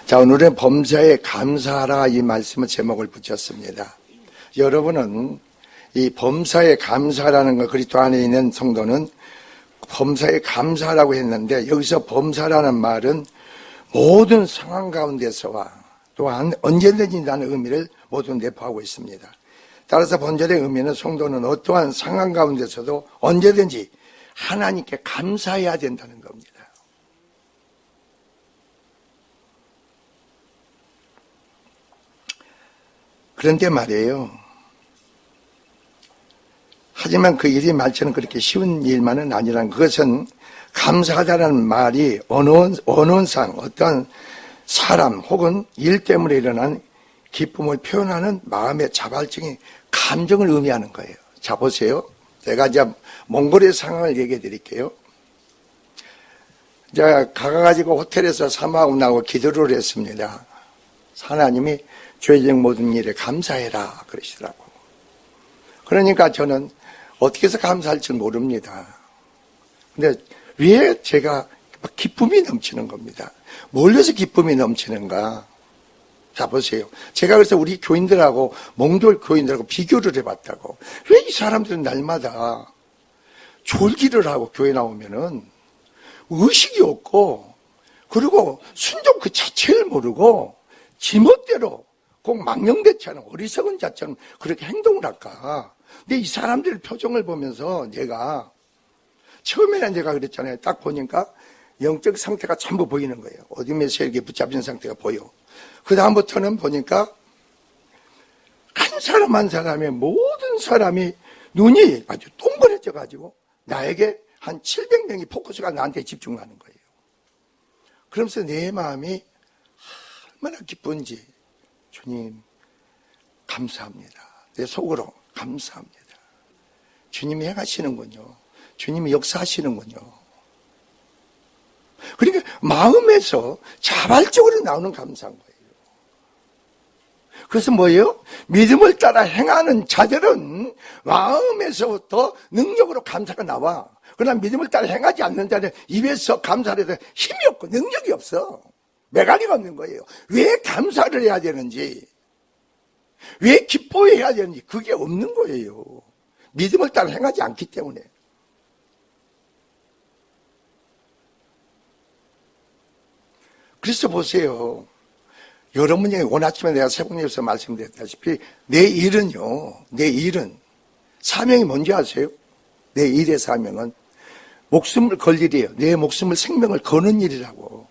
자, 오늘은 범사에 감사하라 이 말씀을 제목을 붙였습니다. 여러분은 이 범사에 감사라는 것, 그리스도 안에 있는 성도는 범사에 감사라고 했는데, 여기서 범사라는 말은 모든 상황 가운데서와 또한 언제든지라는 의미를 모두 내포하고 있습니다. 따라서 본절의 의미는 성도는 어떠한 상황 가운데서도 언제든지 하나님께 감사해야 된다는 겁니다. 그런데 말이에요. 하지만 그 일이 말처럼 그렇게 쉬운 일만은 아니라는, 그것은 감사하다는 말이 언어상 어떤 사람 혹은 일 때문에 일어난 기쁨을 표현하는 마음의 자발적인 감정을 의미하는 거예요. 자, 보세요. 제가 이제 몽골의 상황을 얘기해 드릴게요. 제가 가가지고 호텔에서 사모하고 나고 기도를 했습니다. 하나님이 죄적 모든 일에 감사해라 그러시더라고. 그러니까 저는 어떻게 해서 감사할 줄 모릅니다. 근데 왜 제가 기쁨이 넘치는 겁니다. 뭘로서 기쁨이 넘치는가? 자, 보세요. 제가 그래서 우리 교인들하고, 몽골 교인들하고 비교를 해봤다고. 왜 이 사람들은 날마다 졸기를 하고 교회 나오면은 의식이 없고, 그리고 순종 그 자체를 모르고 지멋대로 꼭 망령대처럼 어리석은 자처럼 그렇게 행동을 할까? 근데 이 사람들의 표정을 보면서 내가, 처음에는 내가 그랬잖아요. 딱 보니까 영적 상태가 전부 보이는 거예요. 어둠의 세력에 붙잡힌 상태가 보여. 그 다음부터는 보니까 한 사람 한 사람의 모든 사람이 눈이 아주 동그래져 가지고 나에게 한 700명이 포커스가 나한테 집중하는 거예요. 그러면서 내 마음이 얼마나 기쁜지, 주님 감사합니다. 내 속으로 감사합니다. 주님이 행하시는군요. 주님이 역사하시는군요. 그러니까 마음에서 자발적으로 나오는 감사인 거예요. 그래서 뭐예요? 믿음을 따라 행하는 자들은 마음에서부터 능력으로 감사가 나와. 그러나 믿음을 따라 행하지 않는 자는 입에서 감사를 해도 힘이 없고 능력이 없어. 메가니가 없는 거예요. 왜 감사를 해야 되는지, 왜 기뻐해야 되는지 그게 없는 거예요. 믿음을 따라 행하지 않기 때문에. 그래서 보세요. 여러분이 오늘 아침에 내가 새벽녘에서 말씀드렸다시피 내 일은 사명이 뭔지 아세요? 내 일의 사명은 목숨을 걸 일이에요. 내 목숨을, 생명을 거는 일이라고.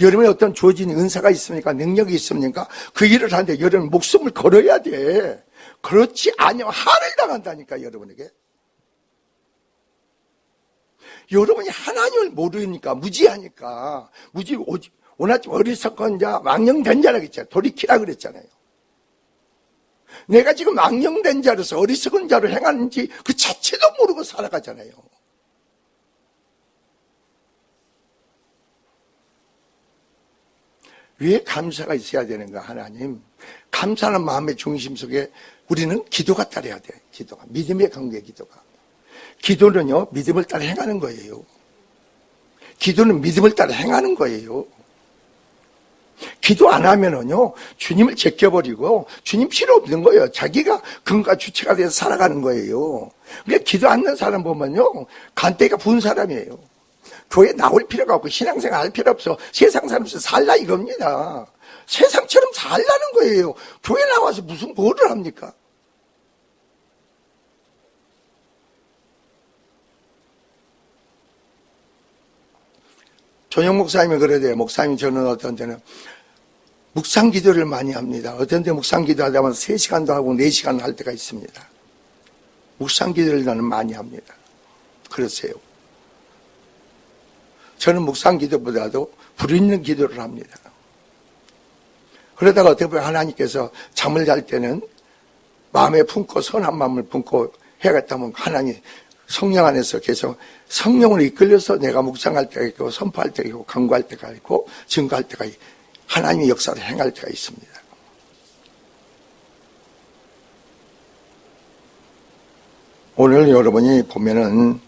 여러분이 어떤 주어진 은사가 있습니까? 능력이 있습니까? 그 일을 하는데 여러분 목숨을 걸어야 돼. 그렇지 않으면 한을 당한다니까, 여러분에게. 여러분이 하나님을 모르니까, 무지하니까, 오늘 아침 어리석은 자, 망령된 자라고 했잖아요. 돌이키라 그랬잖아요. 내가 지금 망령된 자로서 어리석은 자로 행하는지 그 자체도 모르고 살아가잖아요. 왜 감사가 있어야 되는가, 하나님? 감사하는 마음의 중심 속에 우리는 기도가 따라야 돼. 기도가. 믿음의 관계 기도가. 기도는요, 믿음을 따라 행하는 거예요. 기도는 믿음을 따라 행하는 거예요. 기도 안 하면은요, 주님을 제껴버리고 주님 필요 없는 거예요. 자기가 근과 주체가 돼서 살아가는 거예요. 그러니까 기도 안 하는 사람 보면요, 간대가 부은 사람이에요. 교회 나올 필요가 없고 신앙생활 할 필요 없어. 세상 사람처럼 살라 이겁니다. 세상처럼 살라는 거예요. 교회 나와서 무슨 뭐를 합니까? 전영 목사님이 그러대요. 목사님, 저는 어떤 때는 묵상 기도를 많이 합니다. 어떤 때 묵상 기도 하다 보면 3시간도 하고 4시간 할 때가 있습니다. 묵상 기도를 나는 많이 합니다. 그러세요. 저는 묵상 기도보다도 부르짖는 기도를 합니다. 그러다가 어떻게 보면 하나님께서 잠을 잘 때는 마음에 품고 선한 마음을 품고 해야겠다면 하나님 성령 안에서 계속 성령으로 이끌려서 내가 묵상할 때가 있고 선포할 때가 있고 강구할 때가 있고 증거할 때가 있고 하나님의 역사를 행할 때가 있습니다. 오늘 여러분이 보면은,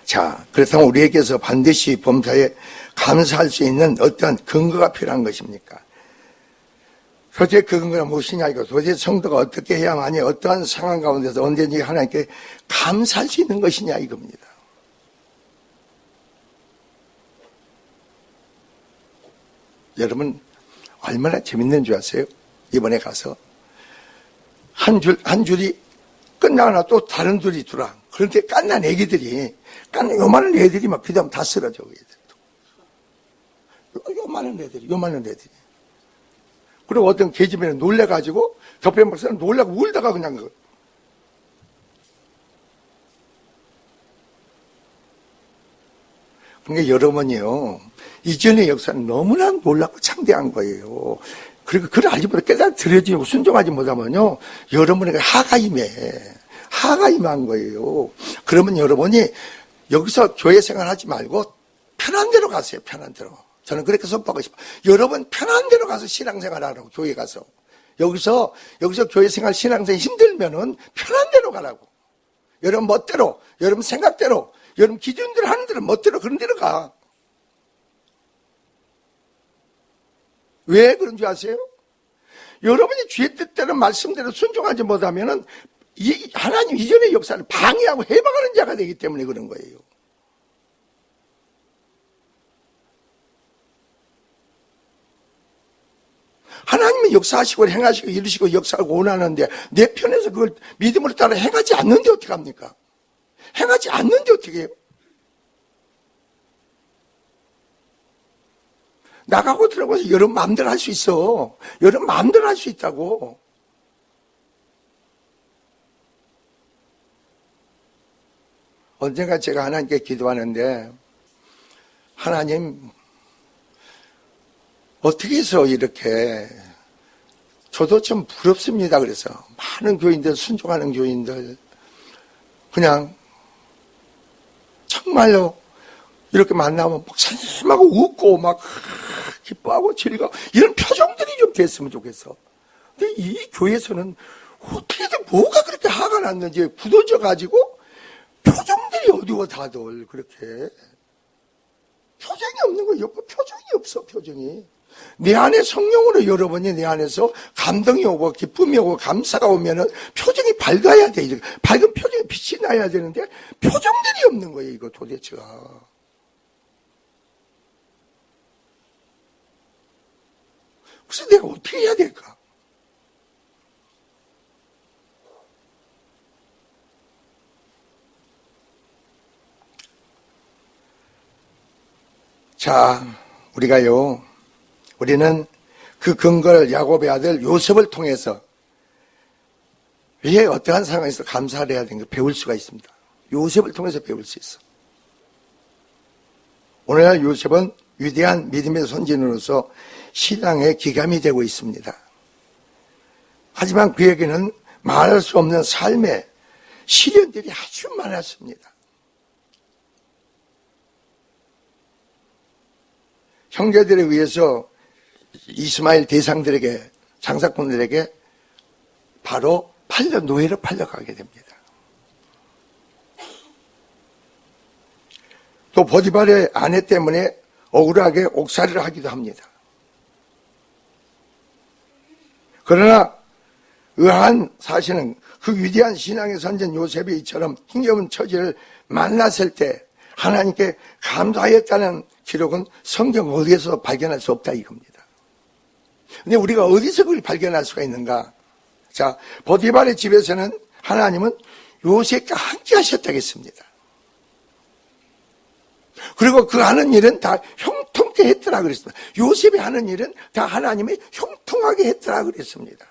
자, 그렇다면 우리에게서 반드시 범사에 감사할 수 있는 어떤 근거가 필요한 것입니까? 도대체 그 근거가 무엇이냐 이거. 도대체 성도가 어떻게 해야만이 어떠한 상황 가운데서 언제든지 하나님께 감사할 수 있는 것이냐 이겁니다. 여러분 얼마나 재밌는 줄 아세요? 이번에 가서 한 줄이 끝나거나 또 다른 줄이 들어와. 그런데 깐난 애기들이, 요만한 애들이 막 기도하면 다 쓰러져. 요만한 애들이. 그리고 어떤 계집애는 놀래가지고, 덮에 박사는 놀라고 울다가 그냥. 그러니까 여러분이요, 이전의 역사는 너무나 놀랍고 창대한 거예요. 그리고 그걸 알지 못해 깨달아들여지고 순종하지 못하면요, 여러분에게 하가 임한 거예요. 그러면 여러분이 여기서 교회 생활 하지 말고 편한 데로 가세요, 편한 데로. 저는 그렇게 선포하고 싶어요. 여러분 편한 데로 가서 신앙생활 하라고, 교회 가서. 여기서 교회 생활, 신앙생활 힘들면은 편한 데로 가라고. 여러분 멋대로, 여러분 생각대로, 여러분 기준대로 하는 대로 멋대로 그런 데로 가. 왜 그런 줄 아세요? 여러분이 주의 뜻대로 말씀대로 순종하지 못하면은 이 하나님 이전의 역사를 방해하고 해방하는 자가 되기 때문에 그런 거예요. 하나님은 역사하시고 행하시고 이루시고 역사하고 원하는데 내 편에서 그걸 믿음으로 따라 행하지 않는데 어떡합니까? 행하지 않는데 어떻게 해요? 나가고 들어가서 여러분 마음대로 할 수 있어. 여러분 마음대로 할 수 있다고. 언젠가 제가 하나님께 기도하는데, 하나님 어떻게 해서 이렇게, 저도 좀 부럽습니다. 그래서 많은 교인들, 순종하는 교인들 그냥 정말로 이렇게 만나면 목사님하고 웃고 막 기뻐하고 즐거워 이런 표정들이 좀 됐으면 좋겠어. 근데 이 교회에서는 어떻게든 뭐가 그렇게 화가 났는지 굳어져 가지고 표정들이 어두워 다들. 그렇게 표정이 없는 거예요. 표정이 없어. 표정이. 내 안에 성령으로 여러분이 내 안에서 감동이 오고 기쁨이 오고 감사가 오면은 표정이 밝아야 돼. 밝은 표정에 빛이 나야 되는데 표정들이 없는 거예요. 이거 도대체가. 그래서 내가 어떻게 해야 될까? 자, 우리는 그 근거를 야곱의 아들 요셉을 통해서 왜 어떠한 상황에서 감사를 해야 되는가 배울 수가 있습니다. 요셉을 통해서 배울 수 있어. 오늘날 요셉은 위대한 믿음의 선진으로서 신앙의 기감이 되고 있습니다. 하지만 그에게는 말할 수 없는 삶의 시련들이 아주 많았습니다. 형제들에 의해서 이스마엘 대상들에게, 장사꾼들에게 바로 노예로 팔려가게 됩니다. 또 보디발의 아내 때문에 억울하게 옥살이를 하기도 합니다. 그러나 의아한 사실은 그 위대한 신앙의 선진 요셉이 이처럼 힘겨운 처지를 만났을 때 하나님께 감사했다는 기록은 성경 어디에서 발견할 수 없다 이겁니다. 근데 우리가 어디서 그걸 발견할 수가 있는가? 자, 보디발의 집에서는 하나님은 요셉과 함께 하셨다고 했습니다. 그리고 그 하는 일은 다 형통케 했더라 그랬습니다. 요셉이 하는 일은 다 하나님이 형통하게 했더라 그랬습니다.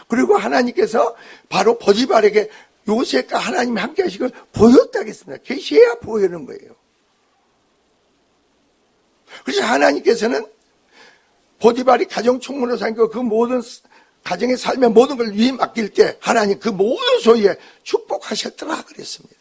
그리고 하나님께서 바로 보디발에게 요셉과 하나님이 함께 하신 걸 보였다고 했습니다. 계시해야 보이는 거예요. 그래서 하나님께서는 보디발이 가정총무로 삼고 그 모든 가정의 삶의 모든 걸 위에 맡길 때 하나님 그 모든 소유에 축복하셨더라 그랬습니다.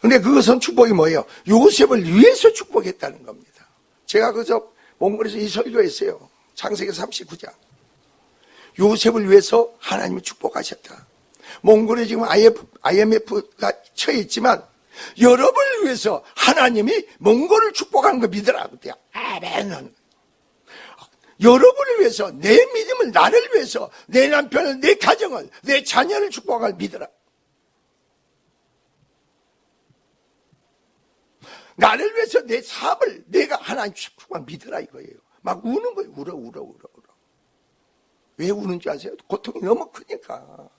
근데 그것은 축복이 뭐예요? 요셉을 위해서 축복했다는 겁니다. 제가 그저 몽골에서 이 설교했어요. 창세기 39장. 요셉을 위해서 하나님이 축복하셨다. 몽골에 지금 IMF가 처해 있지만 여러분을 위해서 하나님이 몽골을 축복하는 거 믿으라. 아멘. 여러분을 위해서, 내 믿음을, 나를 위해서, 내 남편을, 내 가정을, 내 자녀를 축복할 믿으라. 나를 위해서 내 사업을 내가 하나님 축복할 믿으라 이거예요. 막 우는 거예요. 울어. 왜 우는지 아세요? 고통이 너무 크니까.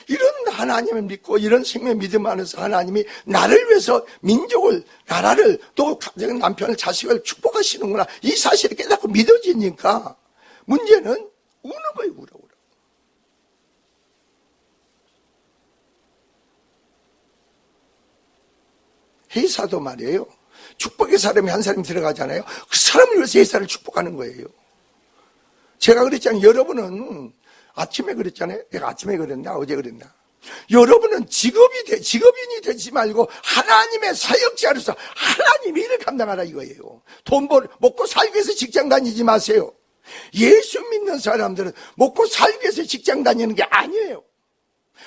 이런 하나님을 믿고 이런 생명 믿음 안에서 하나님이 나를 위해서 민족을, 나라를, 또 남편을, 자식을 축복하시는구나. 이 사실이 깨닫고 믿어지니까 문제는 우는 거예요. 울어. 회사도 말이에요. 축복의 사람이 한 사람이 들어가잖아요. 그 사람을 위해서 회사를 축복하는 거예요. 제가 그랬잖아요. 여러분은 아침에 그랬잖아요. 내가 아침에 그랬나? 어제 그랬나? 여러분은 직업인이 되지 말고 하나님의 사역자로서 하나님의 일을 감당하라 이거예요. 먹고 살기 위해서 직장 다니지 마세요. 예수 믿는 사람들은 먹고 살기 위해서 직장 다니는 게 아니에요.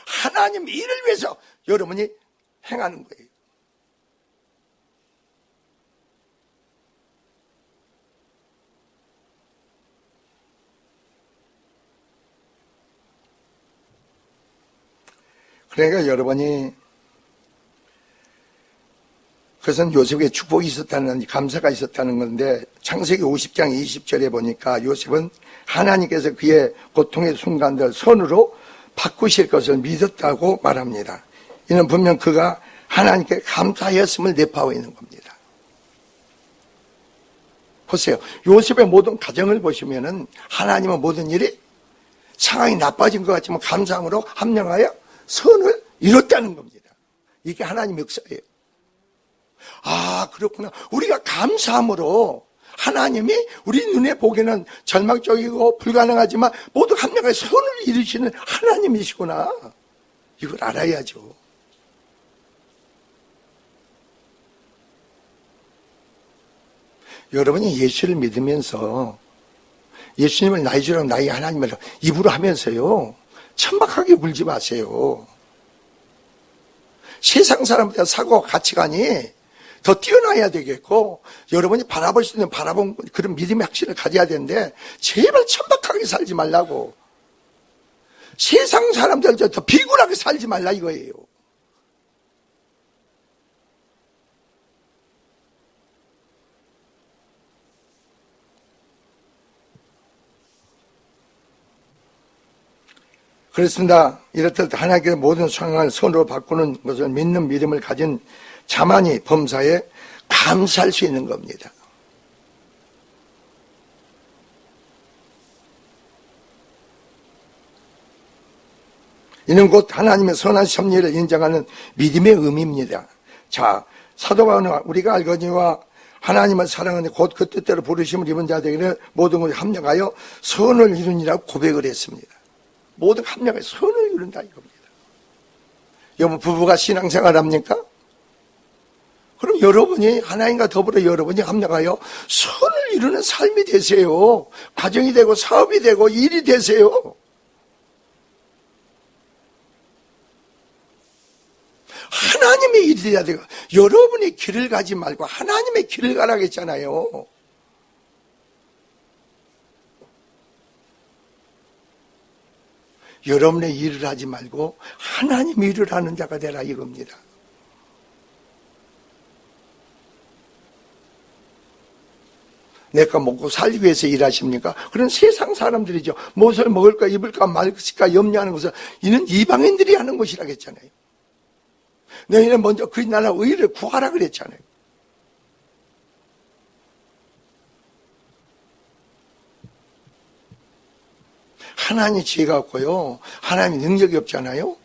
하나님 일을 위해서 여러분이 행하는 거예요. 그러니까 여러분이, 그것은 요셉의 축복이 있었다는, 감사가 있었다는 건데, 창세기 50장 20절에 보니까 요셉은 하나님께서 그의 고통의 순간들 선으로 바꾸실 것을 믿었다고 말합니다. 이는 분명 그가 하나님께 감사하였음을 내포하고 있는 겁니다. 보세요. 요셉의 모든 가정을 보시면은 하나님은 모든 일이 상황이 나빠진 것 같지만 감사함으로 합령하여 선을 이뤘다는 겁니다. 이게 하나님의 역사예요. 그렇구나. 우리가 감사함으로 하나님이 우리 눈에 보기에는 절망적이고 불가능하지만 모두 합력하여 선을 이루시는 하나님이시구나. 이걸 알아야죠. 여러분이 예수를 믿으면서 예수님을 나의 주랑 나의 하나님을 입으로 하면서요, 천박하게 굴지 마세요. 세상 사람들의 사고와 가치관이 더 뛰어나야 되겠고, 여러분이 바라볼 수 있는 바라본 그런 믿음의 확신을 가져야 되는데, 제발 천박하게 살지 말라고. 세상 사람들도 더 비굴하게 살지 말라 이거예요. 그렇습니다. 이렇듯 하나님께서 모든 상황을 선으로 바꾸는 것을 믿는 믿음을 가진 자만이 범사에 감사할 수 있는 겁니다. 이는 곧 하나님의 선한 섭리를 인정하는 믿음의 의미입니다. 자, 사도 바울은 우리가 알거니와 하나님을 사랑하는 곧 그 뜻대로 부르심을 입은 자들에게 모든 것을 합력하여 선을 이루니라고 고백을 했습니다. 모든 합력하여 선을 이룬다 이겁니다. 여러분 부부가 신앙생활 합니까? 그럼 여러분이 하나님과 더불어 여러분이 합력하여 선을 이루는 삶이 되세요. 가정이 되고 사업이 되고 일이 되세요. 하나님의 일이 돼야 돼요. 여러분의 길을 가지 말고 하나님의 길을 가라고 했잖아요. 여러분의 일을 하지 말고 하나님의 일을 하는 자가 되라 이겁니다. 내가 먹고 살기 위해서 일하십니까? 그런 세상 사람들이죠. 무엇을 먹을까 입을까 말까 염려하는 것은 이는 이방인들이 하는 것이라고 했잖아요. 너희는 먼저 그 나라 의를 구하라 그랬잖아요. 하나님이 지혜가 없고요, 하나님이 능력이 없잖아요.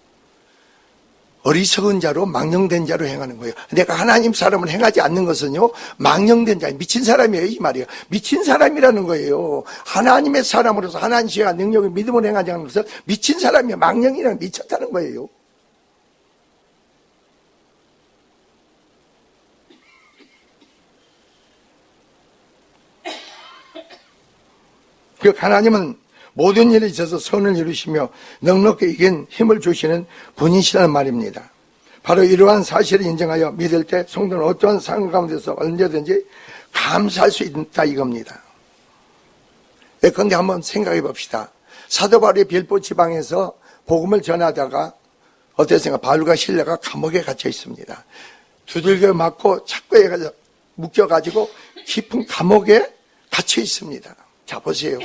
어리석은 자로 망령된 자로 행하는 거예요. 내가 하나님 사람을 행하지 않는 것은요, 망령된 자, 미친 사람이에요 이 말이에요. 미친 사람이라는 거예요. 하나님의 사람으로서 하나님 지혜와 능력을 믿음으로 행하지 않는 것은 미친 사람이에요. 망령이랑 미쳤다는 거예요. 그 하나님은 모든 일에 있어서 선을 이루시며 넉넉히 이긴 힘을 주시는 분이시라는 말입니다. 바로 이러한 사실을 인정하여 믿을 때 성도는 어떠한 상황 가운데서 언제든지 감사할 수 있다 이겁니다. 그런데 한번 생각해 봅시다. 사도 바울이 빌보 지방에서 복음을 전하다가 어땠습니까? 바울과 실라가 감옥에 갇혀 있습니다. 두들겨 맞고 착고에 묶여가지고 깊은 감옥에 갇혀 있습니다. 자, 보세요.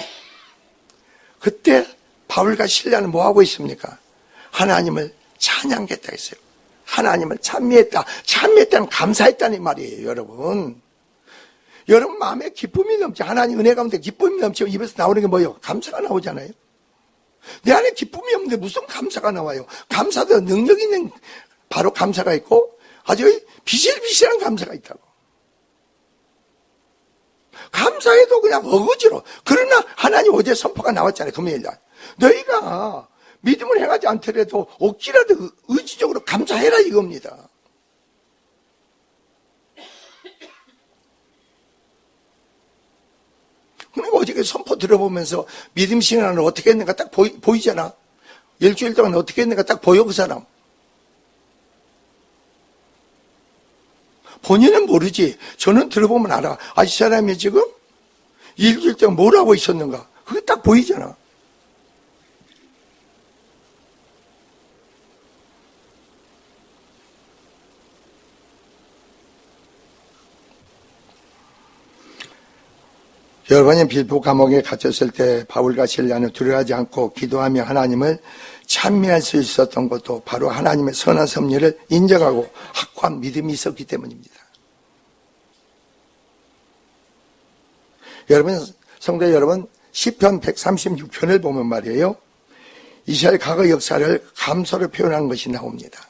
그때 바울과 실라는 뭐 하고 있습니까? 하나님을 찬양했다 했어요. 하나님을 찬미했다. 찬미했다는 감사했다는 말이에요, 여러분. 여러분 마음에 기쁨이 넘치, 하나님 은혜 가운데 기쁨이 넘치고 입에서 나오는 게 뭐예요? 감사가 나오잖아요. 내 안에 기쁨이 없는데 무슨 감사가 나와요? 감사도 능력 있는 바로 감사가 있고 아주 비실비실한 감사가 있다고. 감사해도 그냥 어거지로. 그러나 하나님 어제 선포가 나왔잖아요. 금요일날. 너희가 믿음을 행하지 않더라도 억지라도 의지적으로 감사해라 이겁니다. 그러니까 어저께 선포 들어보면서 믿음 신앙을 어떻게 했는가 딱 보이잖아. 일주일 동안 어떻게 했는가 딱 보여 그 사람. 본인은 모르지. 저는 들어보면 알아. 아, 이 사람이 지금 일주일 동안 뭘 하고 있었는가. 그게 딱 보이잖아. 여러분이 빌보 감옥에 갇혔을 때 바울과 실라는 두려워하지 않고 기도하며 하나님을 찬미할 수 있었던 것도 바로 하나님의 선한 섭리를 인정하고 확고한 믿음이 있었기 때문입니다. 여러분, 성도 여러분, 시편 136편을 보면 말이에요. 이스라엘 과거 역사를 감사로 표현한 것이 나옵니다.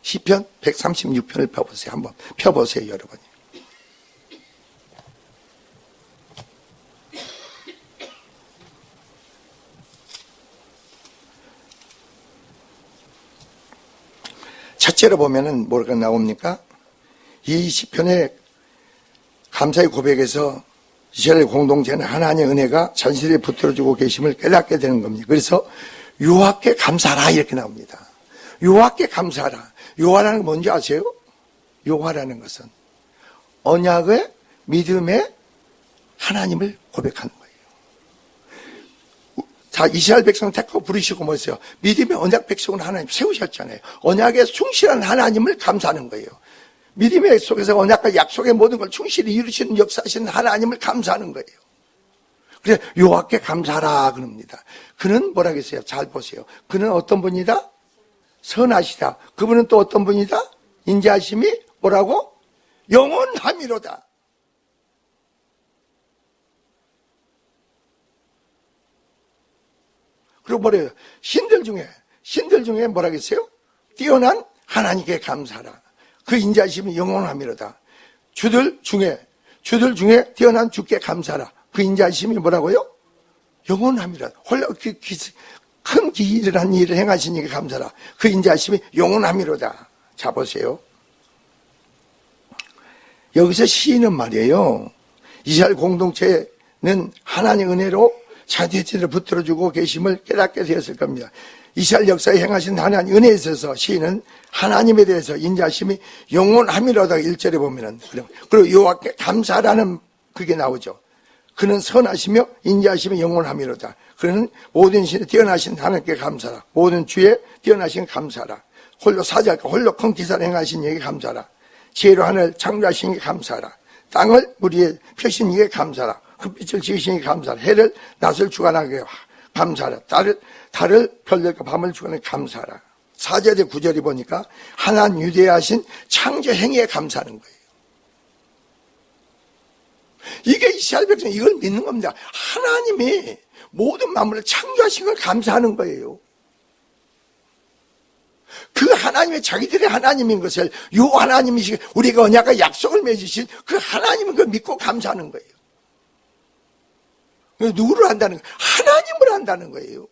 시편 136편을 펴보세요. 한번 펴보세요, 여러분이. 첫째로 보면은 뭐가 나옵니까? 이 시편의 감사의 고백에서 이스라엘 공동체는 하나님의 은혜가 전실에 붙들어주고 계심을 깨닫게 되는 겁니다. 그래서 여호와께 감사하라 이렇게 나옵니다. 여호와께 감사하라. 여호와라는 건 뭔지 아세요? 여호와라는 것은 언약의 믿음의 하나님을 고백하는 거예요. 자, 이스라엘 백성 택하고 부르시고 뭐였어요? 믿음의 언약 백성을 하나님 세우셨잖아요. 언약에 충실한 하나님을 감사하는 거예요. 믿음의 속에서 언약과 약속의 모든 걸 충실히 이루시는 역사하시는 하나님을 감사하는 거예요. 그래서 여호와께 감사하라 그럽니다. 그는 뭐라 그랬어요? 잘 보세요. 그는 어떤 분이다? 선하시다. 그분은 또 어떤 분이다? 인자하심이 뭐라고? 영원함이로다. 그리고 뭐래요? 신들 중에 뭐라 그랬어요? 뛰어난 하나님께 감사하라. 그 인자하심이 영원함이로다. 주들 중에 뛰어난 주께 감사하라. 그 인자하심이 뭐라고요? 영원함이로다. 홀로 큰 기이한 일을 행하시니까 감사하라. 그 인자하심이 영원함이로다. 자, 보세요. 여기서 시인은 말이에요. 이스라엘 공동체는 하나님의 은혜로 자기들을 붙들어주고 계심을 깨닫게 되었을 겁니다. 이스라엘 역사에 행하신 하나님 은혜에 있어서 시인은 하나님에 대해서 인자하심이 영원함이로다 1절에 보면은. 그리고 여호와께 감사라는 그게 나오죠. 그는 선하시며 인자하심이 영원함이로다. 그는 모든 신에 뛰어나신 하나님께 감사라. 모든 주에 뛰어나신 감사라. 홀로 사자가 홀로 큰 기사를 행하신 이에게 감사라. 지혜로 하늘 창조하신 이에게 감사라. 땅을 물 위에 펴신 이에게 감사라. 그 빛을 지으시니 감사라. 해를 낮을 주관하게 감사라. 달을 별들과 밤을 주관하게 감사라. 4절에 9절이 보니까 하나님 유대하신 창조 행위에 감사하는 거예요. 이게 이스라엘 백성이 이걸 믿는 겁니다. 하나님이 모든 만물을 창조하신 걸 감사하는 거예요. 그 하나님의 자기들의 하나님인 것을 요 하나님이시 우리가 언약과 약속을 맺으신 그 하나님은 그걸 믿고 감사하는 거예요. 누구를 한다는 거예요? 하나님을 한다는 거예요.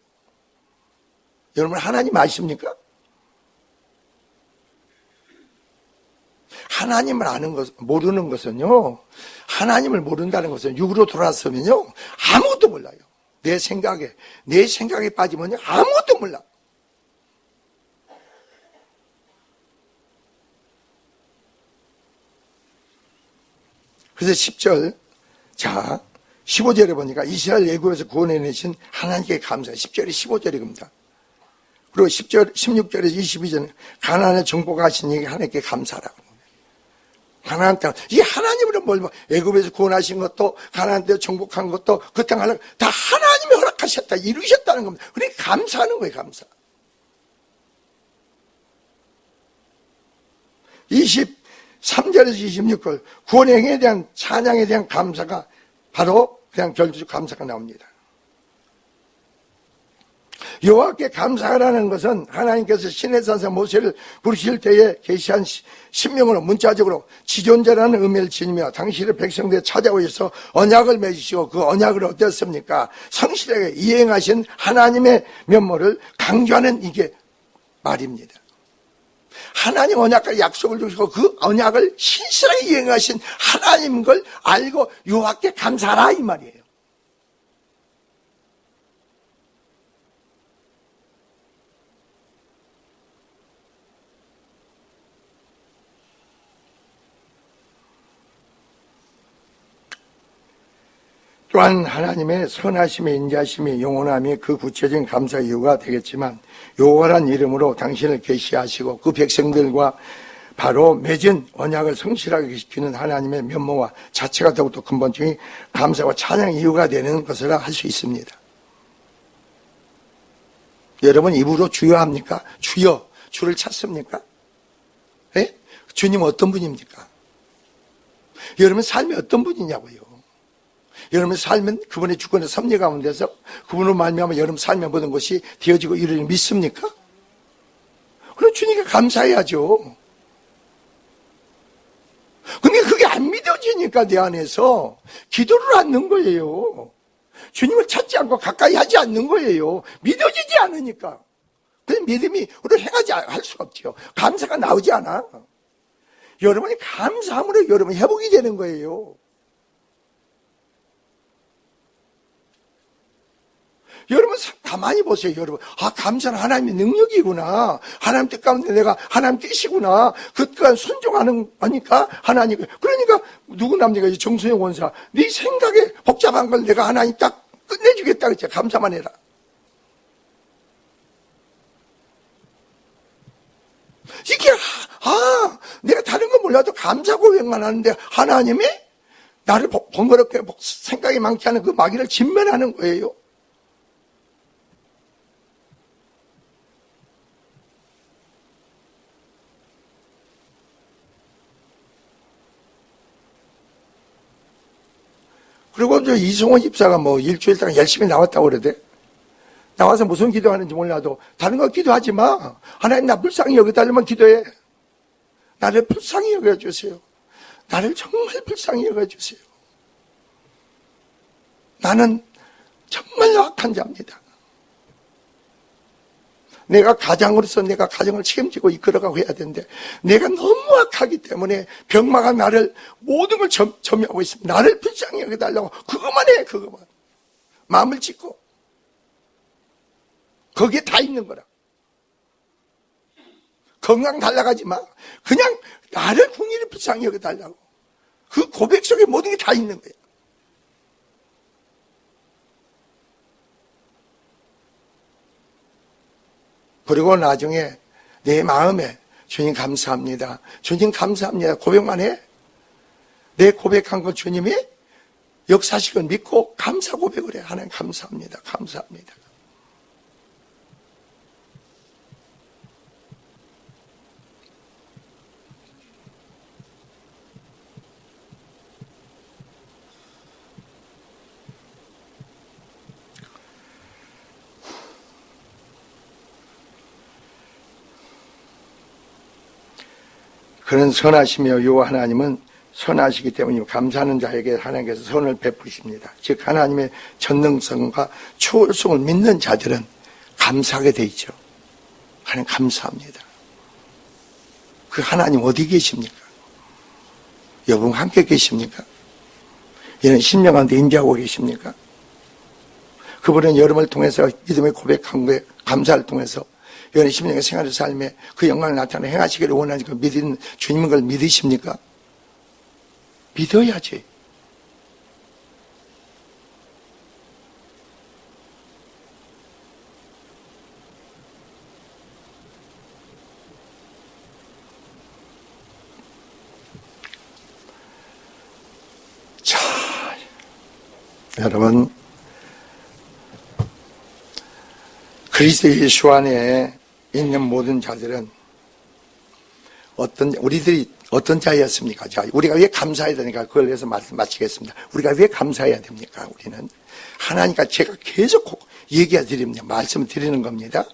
여러분 하나님 아십니까? 하나님을 아는 것, 모르는 것은요, 하나님을 모른다는 것은 육으로 돌아서면요, 아무것도 몰라요. 내 생각에 빠지면 아무것도 몰라. 그래서 10절, 자, 15절에 보니까 이스라엘 애굽에서 구원해내신 하나님께 감사. 10절이 15절입니다. 그리고 10절, 16절에서 22절은 가나안에 정복하신 이에게 하나님께 감사라고. 가나안 땅, 이 하나님으로 뭘, 애굽에서 구원하신 것도, 가나안 때 정복한 것도, 그 땅 하나, 다 하나님이 허락하셨다, 이루셨다는 겁니다. 그러니까 감사하는 거예요, 감사. 23절에서 26절, 구원의 행에 대한 찬양에 대한 감사가 바로 그냥 별주적 감사가 나옵니다. 여호와께 감사하라는 것은 하나님께서 시내산에서 모세를 부르실 때에 계시한 신명으로 문자적으로 지존자라는 의미를 지니며 당신의 백성들에 찾아오셔서 언약을 맺으시고 그 언약을 어땠습니까? 성실하게 이행하신 하나님의 면모를 강조하는 이게 말입니다. 하나님 언약과 약속을 주시고 그 언약을 신실하게 이행하신 하나님인 걸 알고 여호와께 감사하라 이 말이에요. 또한 하나님의 선하심의 인자심이 영원함이 그 구체적인 감사 이유가 되겠지만 여호와란 이름으로 당신을 계시하시고 그 백성들과 바로 맺은 언약을 성실하게 지키는 하나님의 면모와 자체가 더욱더 근본적인 감사와 찬양 이유가 되는 것이라 할 수 있습니다. 여러분 입으로 주여 합니까? 주여, 주를 찾습니까? 예? 주님 어떤 분입니까? 여러분 삶이 어떤 분이냐고요? 여러분 삶은 그분의 주권의 섭리 가운데서 그분으로 말미암아 여러분 삶의 모든 것이 되어지고 이루어지는 믿습니까? 그럼 주님께 감사해야죠. 근데 그게 안 믿어지니까 내 안에서 기도를 않는 거예요. 주님을 찾지 않고 가까이 하지 않는 거예요. 믿어지지 않으니까. 그 믿음이 우리를 행하지 할 수가 없죠. 감사가 나오지 않아. 여러분이 감사함으로 여러분이 회복이 되는 거예요. 여러분 가만히 보세요. 여러분 감사는 하나님의 능력이구나. 하나님 뜻 가운데 내가 하나님 뜻이구나. 그 뜻에 순종하는 거니까 하나님. 그러니까 누구 남녀가 정수영 원사 네 생각에 복잡한 걸 내가 하나님 딱 끝내주겠다 그랬죠. 감사만 해라. 이게 내가 다른 건 몰라도 감사 고백만 하는데 하나님이 나를 번거롭게 생각이 많게 하는 그 마귀를 진멸하는 거예요. 그리고 저 이승호 집사가 뭐 일주일 동안 열심히 나왔다고 그러대. 나와서 무슨 기도하는지 몰라도 다른 거 기도하지 마. 하나님 나 불쌍히 여겨달라면 기도해. 나를 불쌍히 여겨주세요. 나를 정말 불쌍히 여겨주세요. 나는 정말로 악한 자입니다. 내가 가장으로서 내가 가정을 책임지고 이끌어가고 해야 되는데 내가 너무 악하기 때문에 병마가 나를 모든 걸 점유하고 있습니다. 나를 불쌍히 여겨달라고 그것만 해. 그것만 마음을 짓고 거기에 다 있는 거라. 건강 달라가지 마. 그냥 나를 궁일이 불쌍히 여겨달라고. 그 고백 속에 모든 게 다 있는 거야. 그리고 나중에 내 마음에 주님 감사합니다. 주님 감사합니다. 고백만 해. 내 고백한 거 주님이 역사식을 믿고 감사 고백을 해. 하나님 감사합니다. 감사합니다. 그런 선하시며 요 하나님은 선하시기 때문에 감사하는 자에게 하나님께서 선을 베푸십니다. 즉 하나님의 전능성과 초월성을 믿는 자들은 감사하게 돼 있죠. 하나님 감사합니다. 그 하나님 어디 계십니까? 여러분 함께 계십니까? 이런 신령한데 인지하고 계십니까? 그분은 여러분을 통해서 믿음의 고백한 거에 감사를 통해서 여러분의 10년의 생활의 삶에 그 영광을 나타내 행하시기를 원하니까 믿는 주님인 걸 믿으십니까? 믿어야지. 자, 여러분, 그리스도 예수 안에 있는 모든 자들은 우리들이 어떤 자였습니까? 자, 우리가 왜 감사해야 되니까 그걸 위해서 말씀 마치겠습니다. 우리가 왜 감사해야 됩니까? 우리는 하나님과 제가 계속 얘기해 드립니다. 말씀을 드리는 겁니다.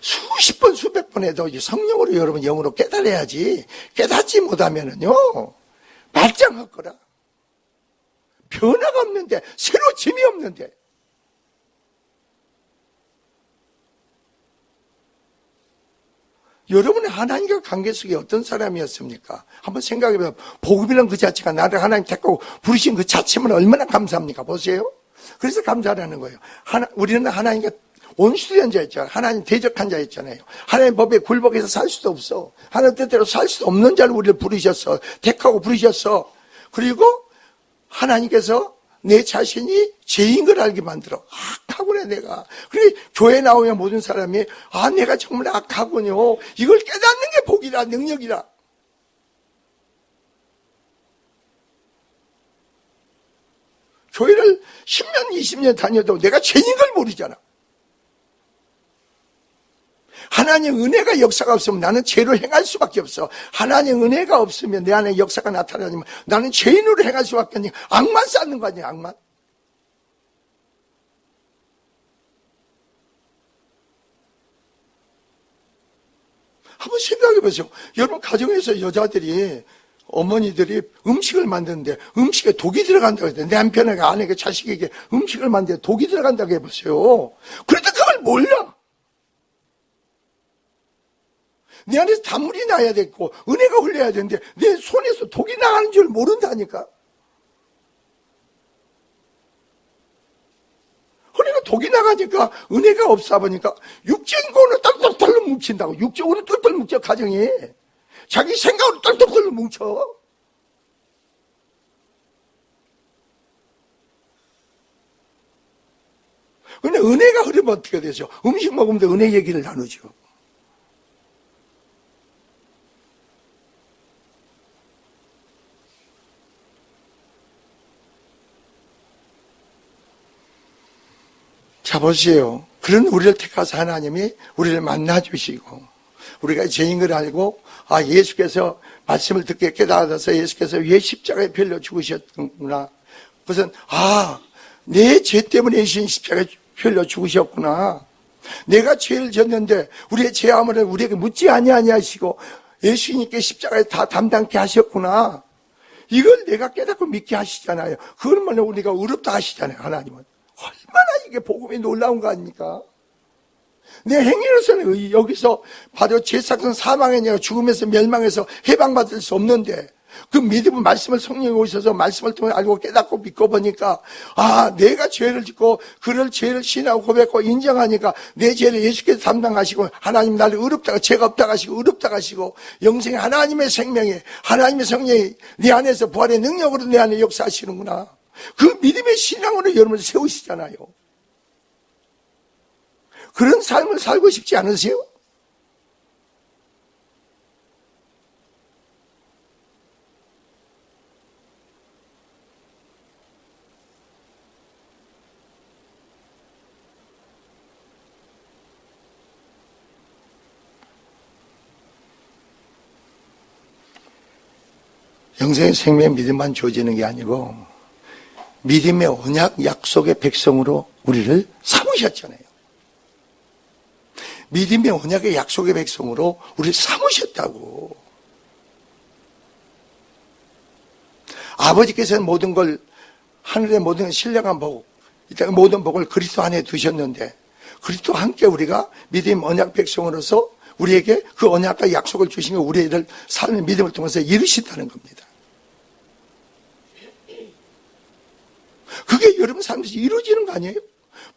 수십 번, 수백 번 해도 성령으로 여러분 영으로 깨달아야지. 깨닫지 못하면은요, 말짱할 거라. 변화가 없는데, 새로짐이 없는데. 여러분의 하나님과 관계 속에 어떤 사람이었습니까? 한번 생각해보세요. 복음이라는 그 자체가 나를 하나님 택하고 부르신 그 자체만 얼마나 감사합니까? 보세요. 그래서 감사하라는 거예요. 우리는 하나님과 원수된 자였잖아요. 하나님 대적한 자였잖아요. 하나님 법에 굴복해서 살 수도 없어. 하나님 뜻대로 살 수도 없는 자를 우리를 부르셨어. 택하고 부르셨어. 그리고 하나님께서 내 자신이 죄인 걸 알게 만들어. 악하구나 내가. 그러니까 교회 나오면 모든 사람이 내가 정말 악하군요. 이걸 깨닫는 게 복이라, 능력이라. 교회를 10년 20년 다녀도 내가 죄인 걸 모르잖아. 하나님 은혜가 역사가 없으면 나는 죄로 행할 수밖에 없어. 하나님 은혜가 없으면 내 안에 역사가 나타나지만 나는 죄인으로 행할 수밖에 없니. 악만 쌓는 거 아니야, 악만. 한번 생각해 보세요. 여러분 가정에서 여자들이 어머니들이 음식을 만드는데 음식에 독이 들어간다고 해요. 내 남편에게 아내에게 자식에게 음식을 만드는데 독이 들어간다고 해보세요. 그런데 그걸 몰라. 내 안에서 단물이 나야 되고 은혜가 흘려야 되는데 내 손에서 독이 나가는 줄 모른다니까. 그러니까 독이 나가니까 은혜가 없어 보니까 육적인 거는 똘똘똘 뭉친다고. 육적으로 똘똘 뭉쳐 가정이. 자기 생각으로 똘똘똘 뭉쳐. 근데 은혜가 흐르면 어떻게 되죠? 음식 먹으면 은혜 얘기를 나누죠. 자, 보세요. 그런 우리를 택하사 하나님이 우리를 만나주시고, 우리가 죄인 걸 알고, 예수께서 말씀을 듣게 깨달아서 예수께서 왜 십자가에 별로 죽으셨구나. 그것은, 내 죄 때문에 예수님 십자가에 별로 죽으셨구나. 내가 죄를 졌는데, 우리의 죄함을 우리에게 묻지 아니하시고, 예수님께 십자가에 다 담당케 하셨구나. 이걸 내가 깨닫고 믿게 하시잖아요. 그러면 우리가 의롭다 하시잖아요, 하나님은. 얼마나 이게 복음이 놀라운 거 아닙니까? 내 행위로서는 여기서 바로 죄사건 사망에 내가 죽음에서 멸망해서 해방받을 수 없는데 그 믿음은 말씀을 성령이 오셔서 말씀을 통해 알고 깨닫고 믿고 보니까 내가 죄를 짓고 그를 죄를 신하고 고백하고 인정하니까 내 죄를 예수께서 담당하시고 하나님 나를 의롭다가 죄가 없다가 하시고 의롭다가 하시고 영생의 하나님의 생명에 하나님의 성령이 내 안에서 부활의 능력으로 내 안에 역사하시는구나. 그 믿음의 신앙으로 여러분을 세우시잖아요. 그런 삶을 살고 싶지 않으세요? 영생의 생명의 믿음만 주어지는 게 아니고 믿음의 언약 약속의 백성으로 우리를 삼으셨잖아요. 믿음의 언약의 약속의 백성으로 우리를 삼으셨다고. 아버지께서는 모든 걸 하늘의 모든 신령한 복, 이 땅의 모든 복을 그리스도 안에 두셨는데 그리스도와 함께 우리가 믿음의 언약 백성으로서 우리에게 그 언약과 약속을 주신 거 우리를 삶의 믿음을 통해서 이루신다는 겁니다. 그게 여러분 삶에서 이루어지는 거 아니에요?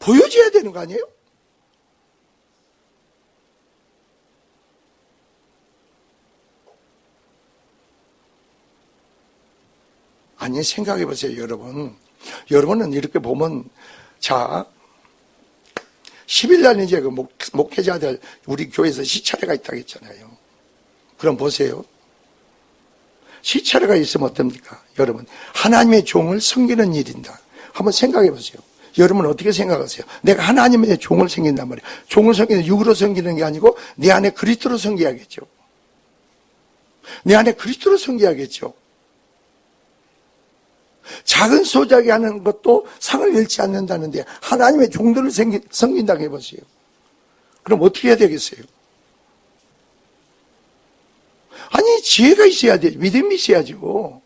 보여줘야 되는 거 아니에요? 아니, 생각해 보세요, 여러분. 여러분은 이렇게 보면, 자, 10일날 이제 그 목회자들 우리 교회에서 시차례가 있다고 했잖아요. 그럼 보세요. 시차례가 있으면 어떻습니까? 여러분, 하나님의 종을 섬기는 일인다. 한번 생각해 보세요. 여러분 어떻게 생각하세요? 내가 하나님의 종을 섬긴단 말이에요. 종을 섬기는 육으로 섬기는 게 아니고 내 안에 그리스도로 섬겨야겠죠. 내 안에 그리스도로 섬겨야겠죠. 작은 소작이 하는 것도 상을 잃지 않는다는데 하나님의 종들을 섬긴다고 해보세요. 그럼 어떻게 해야 되겠어요? 아니, 지혜가 있어야 돼. 믿음이 있어야죠.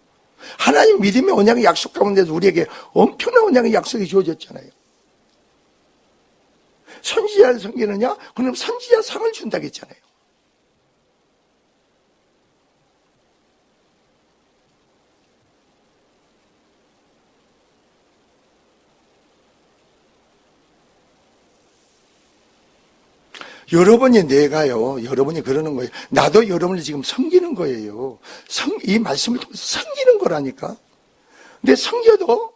하나님 믿음의 언약의 약속 가운데도 우리에게 엄청난 언약의 약속이 주어졌잖아요. 선지자를 섬기느냐? 그럼 선지자 상을 준다고 했잖아요. 여러분이 내가요, 여러분이 그러는 거예요. 나도 여러분을 지금 섬기는 거예요. 이 말씀을 통해서 섬기는 거라니까. 근데 섬겨도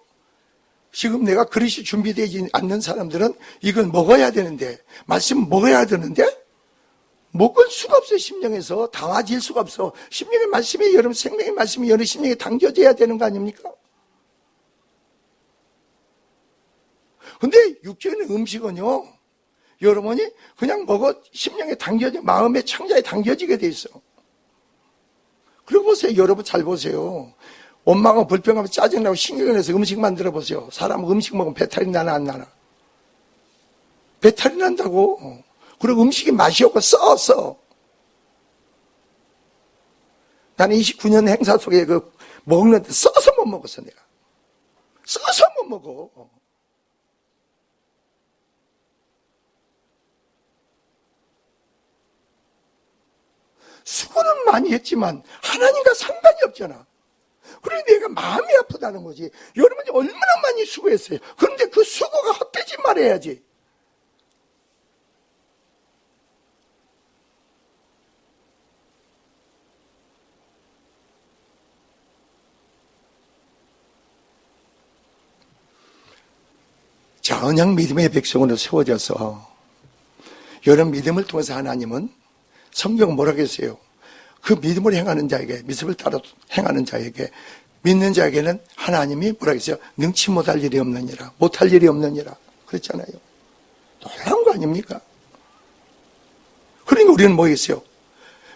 지금 내가 그릇이 준비되지 않는 사람들은 이걸 먹어야 되는데, 말씀 먹어야 되는데, 먹을 수가 없어요. 심령에서 담아질 수가 없어. 심령의 말씀이 여러분, 생명의 말씀이 여러분 심령에 담겨져야 되는 거 아닙니까? 근데 육적인 음식은요, 여러분이 그냥 먹어 심령에 당겨져, 마음의 창자에 당겨지게 돼 있어. 그리고 보세요. 여러분 잘 보세요. 엄마가 불평하면 짜증나고 신경을 내서 음식 만들어 보세요. 사람 음식 먹으면 배탈이 나나 안 나나? 배탈이 난다고. 그리고 음식이 맛이 없고 써. 나는 29년 행사 속에 먹는데 써서 못 먹었어, 내가. 써서 못 먹어. 수고는 많이 했지만 하나님과 상관이 없잖아. 그러니 내가 마음이 아프다는 거지. 여러분이 얼마나 많이 수고했어요. 그런데 그 수고가 헛되지 말아야지. 자, 언약 믿음의 백성으로 세워져서 여러분 믿음을 통해서 하나님은 성경은 뭐라고 했어요? 그 믿음을 행하는 자에게, 믿음을 따라 행하는 자에게, 믿는 자에게는 하나님이 뭐라고 했어요? 능치 못할 일이 없느니라. 못할 일이 없느니라. 그랬잖아요. 놀라운 거 아닙니까? 그러니까 우리는 뭐겠어요?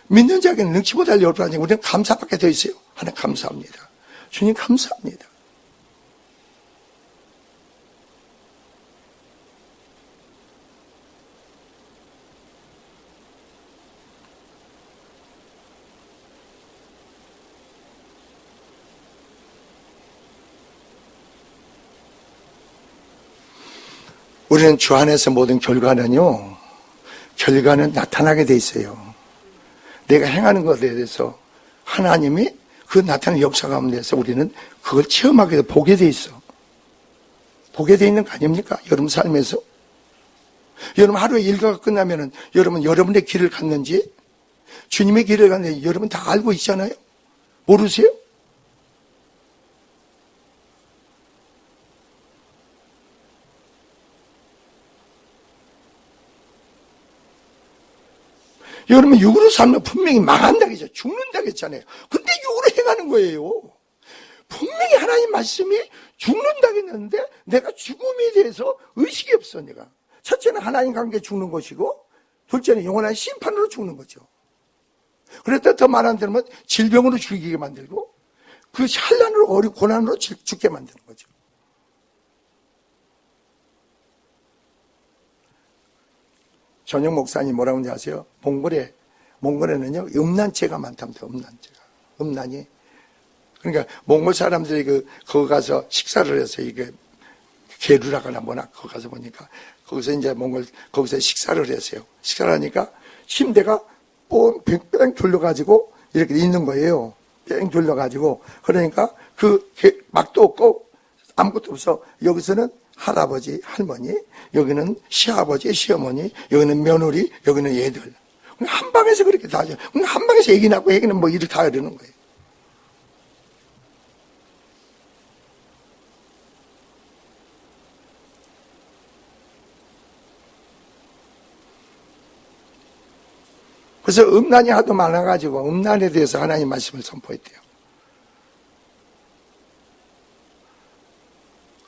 믿는 자에게는 능치 못할 일이 없다니 우리는 감사밖에 더 있어요. 하나님 감사합니다. 주님 감사합니다. 우리는 주 안에서 모든 결과는 나타나게 돼 있어요. 내가 행하는 것에 대해서 하나님이 그 나타나는 역사 가운데서 우리는 그걸 체험하게 돼, 보게 돼 있어. 보게 돼 있는 거 아닙니까? 여러분 삶에서. 여러분 하루에 일과가 끝나면은 여러분의 길을 갔는지, 주님의 길을 갔는지 여러분 다 알고 있잖아요? 모르세요? 여러분 육으로 살면 분명히 망한다겠죠. 죽는다겠잖아요. 근데 육으로 행하는 거예요. 분명히 하나님 말씀이 죽는다겠는데 내가 죽음에 대해서 의식이 없어. 내가 첫째는 하나님 관계 죽는 것이고 둘째는 영원한 심판으로 죽는 거죠. 그랬다 더 말한 대로 질병으로 죽이게 만들고 그 환난으로 고난으로 죽게 만드는 거죠. 전영 목사님 뭐라고 하는지 아세요? 몽골에는요, 음란죄가 많답니다, 음란죄가. 음란이. 그러니까, 몽골 사람들이 거기 가서 식사를 해서 이게, 게루라거나 뭐나, 거기 가서 보니까, 거기서 이제 거기서 식사를 했어요. 식사를 하니까, 침대가 뺑 둘러가지고, 이렇게 있는 거예요. 뺑 둘러가지고. 그러니까, 막도 없고, 아무것도 없어. 여기서는 할아버지, 할머니, 여기는 시아버지, 시어머니, 여기는 며느리, 여기는 애들. 한 방에서 그렇게 다 하죠. 한 방에서 애기 낳고 애기는 뭐 일을 다 이러는 거예요. 그래서 음란이 하도 많아가지고 음란에 대해서 하나님 말씀을 선포했대요.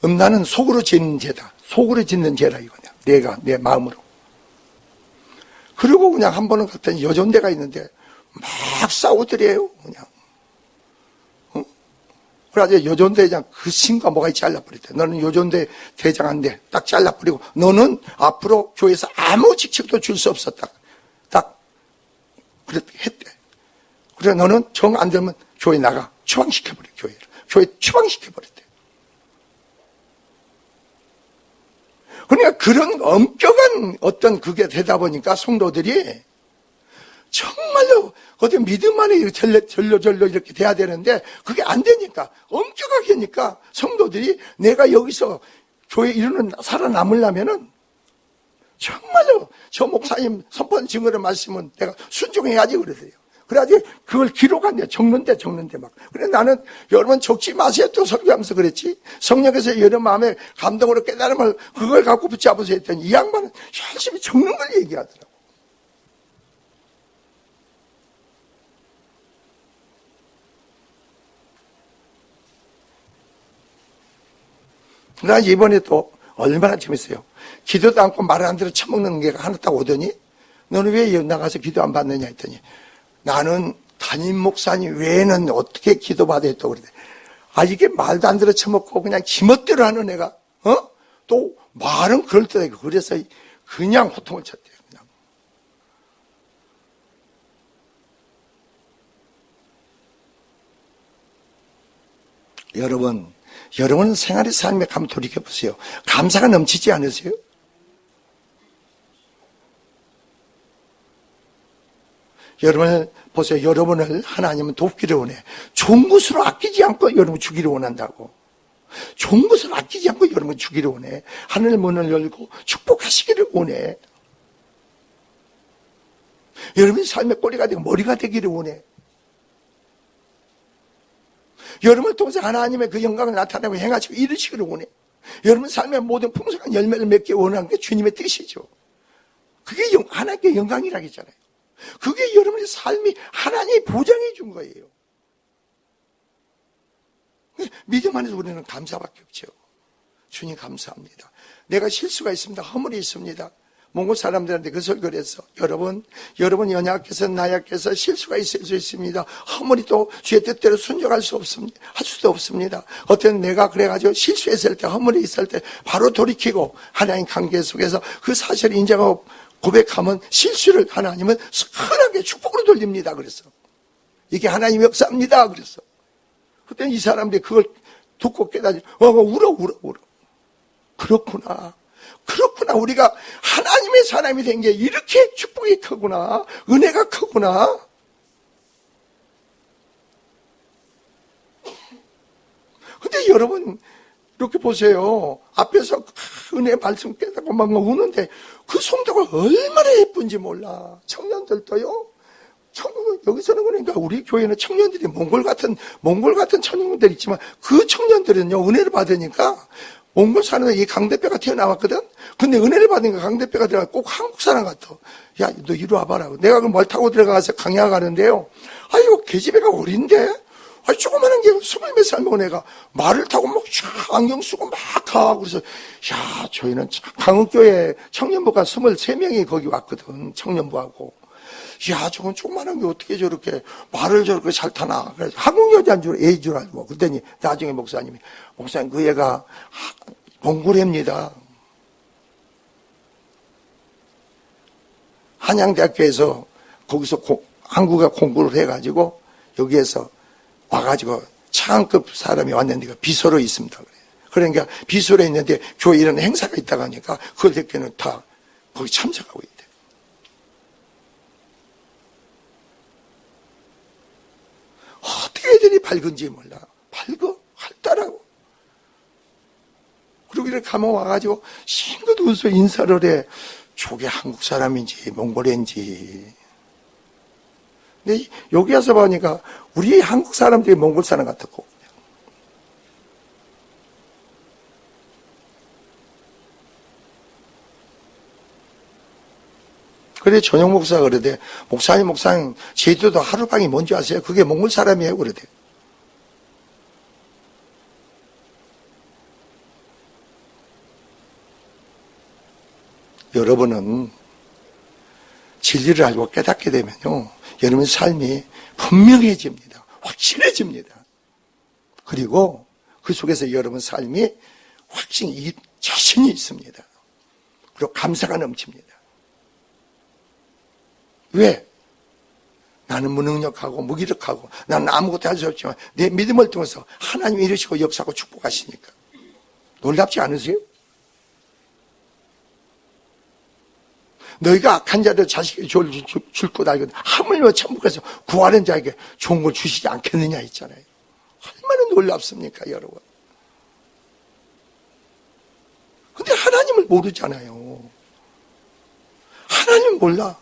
음란은 속으로 짓는 죄다. 속으로 짓는 죄라 이거냐. 내가 내 마음으로. 그리고 그냥 한 번은 갔더니 여존대가 있는데 막 싸우더래요. 그냥. 그래가지고 여존대 대장 그 신과 뭐가 잘라버렸대. 너는 여존대 대장 안 돼. 딱 잘라버리고 너는 앞으로 교회에서 아무 직책도 줄 수 없었다. 딱 그랬대. 했대. 그래 너는 정 안 되면 교회 나가. 추방시켜버려 교회를. 교회 추방시켜버렸대. 그러니까 그런 엄격한 어떤 그게 되다 보니까 성도들이 정말로 어떻게 믿음 안에 절로 이렇게 돼야 되는데 그게 안 되니까 엄격하게 하니까 성도들이 내가 여기서 교회 이루는 살아남으려면은 정말로 저 목사님 선포한 증거를 말씀은 내가 순종해야지 그러세요. 그래야지 그걸 기록한대. 적는데 막. 그래 나는 여러분 적지 마세요. 또 설교하면서 그랬지. 성령께서 여러분 마음에 감동으로 깨달음을 그걸 갖고 붙잡으세요 했더니 이 양반은 열심히 적는 걸 얘기하더라고. 나 이번에 또 얼마나 재밌어요. 기도도 않고 말을 안 들어 처먹는 게 하나 딱 오더니 너는 왜 나가서 기도 안 받느냐 했더니 나는 담임 목사님 외에는 어떻게 기도받아 했다고 그러대. 아, 이게 말도 안 들어 처먹고 그냥 지멋대로 하는 애가, 또 말은 그럴듯하게. 그래서 그냥 호통을 쳤대요, 그냥. 여러분 생활의 삶에 한번 돌이켜보세요. 감사가 넘치지 않으세요? 여러분을 보세요. 여러분을 하나님은 돕기를 원해. 좋은 것으로 아끼지 않고 여러분 주기를 원한다고. 좋은 것을 아끼지 않고 여러분 주기를 원해. 하늘 문을 열고 축복하시기를 원해. 여러분 삶의 꼬리가 되고 머리가 되기를 원해. 여러분을 통해서 하나님의 그 영광을 나타내고 행하시고 이루시기를 원해. 여러분 삶의 모든 풍성한 열매를 맺기 원하는 게 주님의 뜻이죠. 그게 하나님께 영광이라고 했잖아요. 그게 여러분의 삶이 하나님이 보장해 준 거예요. 믿음 안에서 우리는 감사밖에 없죠. 주님 감사합니다. 내가 실수가 있습니다. 허물이 있습니다. 몽골 사람들한테 그 설교를 해서 여러분 연약해서 나약해서 실수가 있을 수 있습니다. 허물이 또 주의 뜻대로 순종할 수 없습니다. 할 수도 없습니다. 어떤 내가 그래가지고 실수했을 때 허물이 있을 때 바로 돌이키고 하나님 관계 속에서 그 사실을 인정하고 고백하면 실수를 하나님은 선하게 축복으로 돌립니다. 그랬어. 이게 하나님의 역사입니다. 그랬어. 그때 이 사람들이 그걸 듣고 깨닫지. 울어. 그렇구나. 우리가 하나님의 사람이 된 게 이렇게 축복이 크구나. 은혜가 크구나. 근데 여러분 이렇게 보세요. 앞에서 은혜 말씀 깨닫고 막 우는데 그 성도가 얼마나 예쁜지 몰라. 청년들도요. 여기서는 그러니까 우리 교회는 청년들이 몽골 같은 청년들 있지만 그 청년들은요 은혜를 받으니까 몽골 사는 이 강대뼈가 튀어나왔거든. 근데 은혜를 받으니까 강대뼈가 들어가 꼭 한국 사람 같아. 야, 너 이리 와봐라. 내가 그 말 타고 들어가서 강야 가는데요. 아이고 계집애가 어린데. 조그마한 게 20몇 살 먹은 애가 말을 타고 막 안경 쓰고 막 가. 그래서, 야, 저희는 강흥교회 청년부가 23명이 거기 왔거든. 청년부하고. 야, 저건 조그마한 게 어떻게 저렇게 말을 저렇게 잘 타나. 그래서 한국 여자인 줄, 애인 줄 알고. 그랬더니 나중에 목사님 그 애가 몽골애입니다. 한양대학교에서 거기서 한국어 공부를 해가지고 여기에서 와가지고 차관급 사람이 왔는데 비서로 있습니다. 그러니까 비서로 있는데 교회 이런 행사가 있다고 하니까 그걸 듣기는 다 거기 참석하고 있대. 어떻게 애들이 밝은지 몰라. 밝어? 활달하고. 그리고 쭉 이렇게 가면 와가지고 싱긋 웃어 인사를 해. 저게 한국 사람인지 몽골인지. 근데 여기 와서 보니까 우리 한국 사람들이 몽골 사람 같았고. 그래 전용 목사가 그러대. 목사님 제주도 하루방이 뭔지 아세요? 그게 몽골 사람이에요 그러대. 여러분은 진리를 알고 깨닫게 되면요, 여러분 삶이 분명해집니다. 확실해집니다. 그리고 그 속에서 여러분 삶이 확신, 자신이 있습니다. 그리고 감사가 넘칩니다. 왜? 나는 무능력하고 무기력하고 나는 아무것도 할 수 없지만 내 믿음을 통해서 하나님이 이루시고 역사하고 축복하시니까. 놀랍지 않으세요? 너희가 악한 자들 자식에게 줄 것 알거든. 하물며 천국에서 구하는 자에게 좋은 걸 주시지 않겠느냐 했잖아요. 얼마나 놀랍습니까, 여러분? 근데 하나님을 모르잖아요. 하나님 몰라.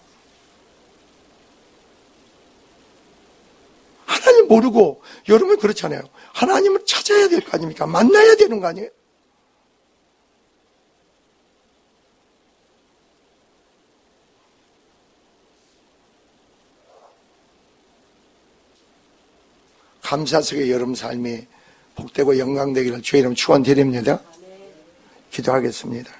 하나님 모르고, 여러분 그렇잖아요. 하나님을 찾아야 될 거 아닙니까? 만나야 되는 거 아니에요? 감사 속에 여러분 삶이 복되고 영광되기를 주의 이름 축원드립니다. 기도하겠습니다.